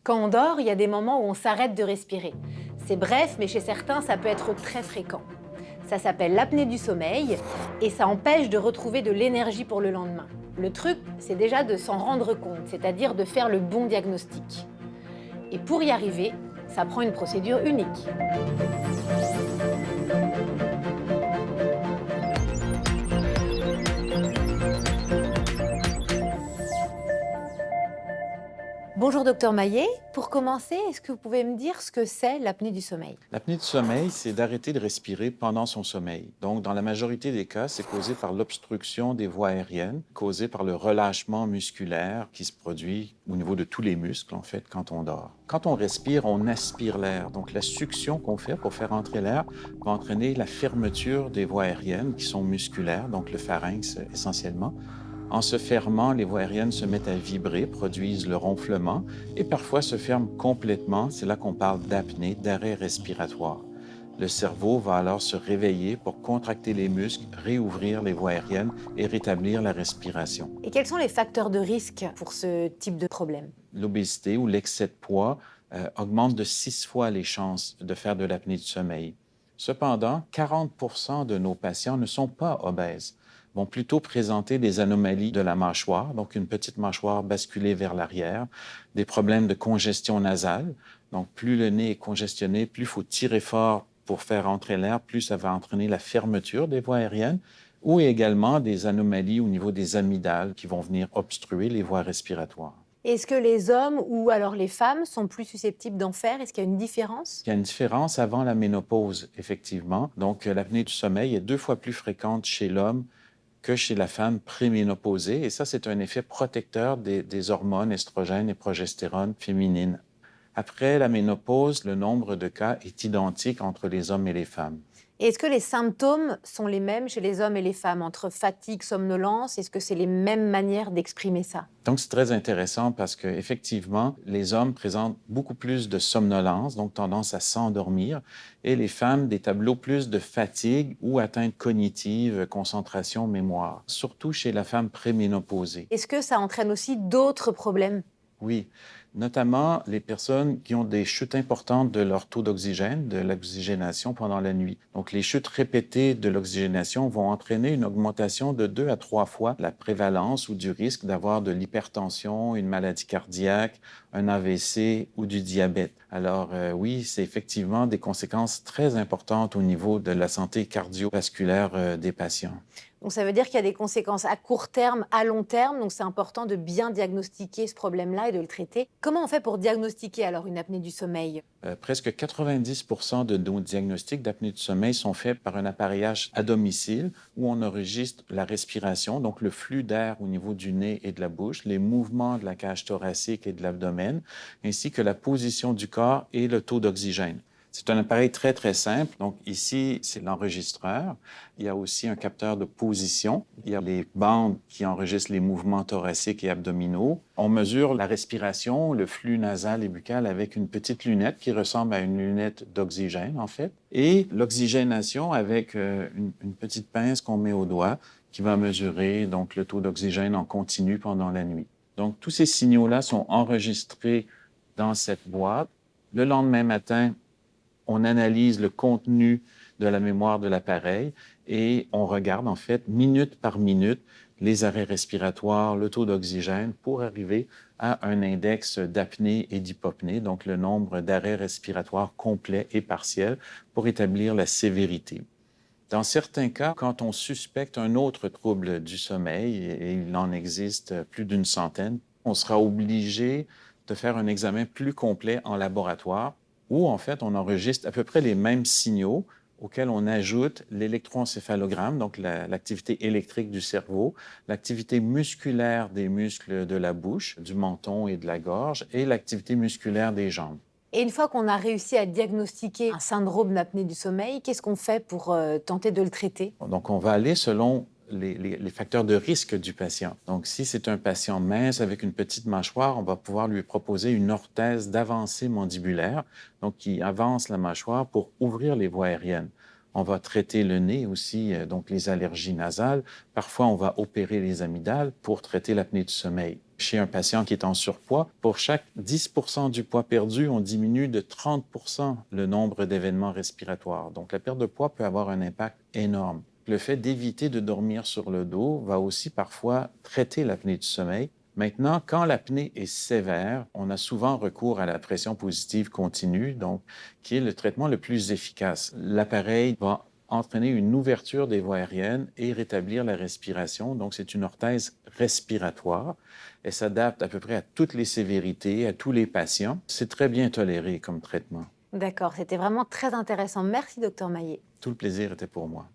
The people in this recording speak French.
Quand on dort, il y a des moments où on s'arrête de respirer. C'est bref, mais chez certains, ça peut être très fréquent. Ça s'appelle l'apnée du sommeil et ça empêche de retrouver de l'énergie pour le lendemain. Le truc, c'est déjà de s'en rendre compte, c'est-à-dire de faire le bon diagnostic. Et pour y arriver, ça prend une procédure unique. Bonjour docteur Maillet. Pour commencer, est-ce que vous pouvez me dire ce que c'est l'apnée du sommeil? L'apnée du sommeil, c'est d'arrêter de respirer pendant son sommeil. Donc, dans la majorité des cas, c'est causé par l'obstruction des voies aériennes, causé par le relâchement musculaire qui se produit au niveau de tous les muscles, en fait, quand on dort. Quand on respire, on aspire l'air. Donc, la succion qu'on fait pour faire entrer l'air va entraîner la fermeture des voies aériennes qui sont musculaires, donc le pharynx essentiellement. En se fermant, les voies aériennes se mettent à vibrer, produisent le ronflement et parfois se ferment complètement. C'est là qu'on parle d'apnée, d'arrêt respiratoire. Le cerveau va alors se réveiller pour contracter les muscles, réouvrir les voies aériennes et rétablir la respiration. Et quels sont les facteurs de risque pour ce type de problème? L'obésité ou l'excès de poids augmente de 6 fois les chances de faire de l'apnée du sommeil. Cependant, 40 de nos patients ne sont pas obèses, vont plutôt présenter des anomalies de la mâchoire, donc une petite mâchoire basculée vers l'arrière, des problèmes de congestion nasale. Donc, plus le nez est congestionné, plus il faut tirer fort pour faire entrer l'air, plus ça va entraîner la fermeture des voies aériennes, ou également des anomalies au niveau des amygdales qui vont venir obstruer les voies respiratoires. Est-ce que les hommes ou alors les femmes sont plus susceptibles d'en faire? Est-ce qu'il y a une différence? Il y a une différence avant la ménopause, effectivement. Donc, l'apnée du sommeil est 2 fois plus fréquente chez l'homme que chez la femme préménopausée. Et ça, c'est un effet protecteur des hormones estrogènes et progestérone féminines. Après la ménopause, le nombre de cas est identique entre les hommes et les femmes. Et est-ce que les symptômes sont les mêmes chez les hommes et les femmes, entre fatigue, somnolence? Est-ce que c'est les mêmes manières d'exprimer ça? Donc, c'est très intéressant parce qu'effectivement, les hommes présentent beaucoup plus de somnolence, donc tendance à s'endormir, et les femmes, des tableaux plus de fatigue ou atteinte cognitive, concentration, mémoire, surtout chez la femme préménopausée. Est-ce que ça entraîne aussi d'autres problèmes? Oui, notamment les personnes qui ont des chutes importantes de leur taux d'oxygène, de l'oxygénation pendant la nuit. Donc, les chutes répétées de l'oxygénation vont entraîner une augmentation de 2 à 3 fois la prévalence ou du risque d'avoir de l'hypertension, une maladie cardiaque, un AVC ou du diabète. Alors, oui, c'est effectivement des conséquences très importantes au niveau de la santé cardiovasculaire des patients. Donc ça veut dire qu'il y a des conséquences à court terme, à long terme, donc c'est important de bien diagnostiquer ce problème-là et de le traiter. Comment on fait pour diagnostiquer alors une apnée du sommeil? Presque 90 de nos diagnostics d'apnée du sommeil sont faits par un appareillage à domicile où on enregistre la respiration, donc le flux d'air au niveau du nez et de la bouche, les mouvements de la cage thoracique et de l'abdomen, ainsi que la position du corps et le taux d'oxygène. C'est un appareil très, très simple. Donc ici, c'est l'enregistreur. Il y a aussi un capteur de position. Il y a les bandes qui enregistrent les mouvements thoraciques et abdominaux. On mesure la respiration, le flux nasal et buccal avec une petite lunette qui ressemble à une lunette d'oxygène, en fait. Et l'oxygénation avec une petite pince qu'on met au doigt qui va mesurer donc, le taux d'oxygène en continu pendant la nuit. Donc tous ces signaux-là sont enregistrés dans cette boîte. Le lendemain matin, on analyse le contenu de la mémoire de l'appareil et on regarde en fait minute par minute les arrêts respiratoires, le taux d'oxygène pour arriver à un index d'apnée et d'hypopnée, donc le nombre d'arrêts respiratoires complets et partiels pour établir la sévérité. Dans certains cas, quand on suspecte un autre trouble du sommeil, et il en existe plus d'une centaine, on sera obligé de faire un examen plus complet en laboratoire où, en fait, on enregistre à peu près les mêmes signaux auxquels on ajoute l'électroencéphalogramme, donc l'activité électrique du cerveau, l'activité musculaire des muscles de la bouche, du menton et de la gorge, et l'activité musculaire des jambes. Et une fois qu'on a réussi à diagnostiquer un syndrome d'apnée du sommeil, qu'est-ce qu'on fait pour tenter de le traiter? Donc, on va aller selon les facteurs de risque du patient. Donc, si c'est un patient mince avec une petite mâchoire, on va pouvoir lui proposer une orthèse d'avancée mandibulaire, donc qui avance la mâchoire pour ouvrir les voies aériennes. On va traiter le nez aussi, donc les allergies nasales. Parfois, on va opérer les amygdales pour traiter l'apnée du sommeil. Chez un patient qui est en surpoids, pour chaque 10 du poids perdu, on diminue de 30 le nombre d'événements respiratoires. Donc, la perte de poids peut avoir un impact énorme. Le fait d'éviter de dormir sur le dos va aussi parfois traiter l'apnée du sommeil. Maintenant, quand l'apnée est sévère, on a souvent recours à la pression positive continue, donc qui est le traitement le plus efficace. L'appareil va entraîner une ouverture des voies aériennes et rétablir la respiration. Donc, c'est une orthèse respiratoire. Elle s'adapte à peu près à toutes les sévérités, à tous les patients. C'est très bien toléré comme traitement. D'accord, c'était vraiment très intéressant. Merci, docteur Maillet. Tout le plaisir était pour moi.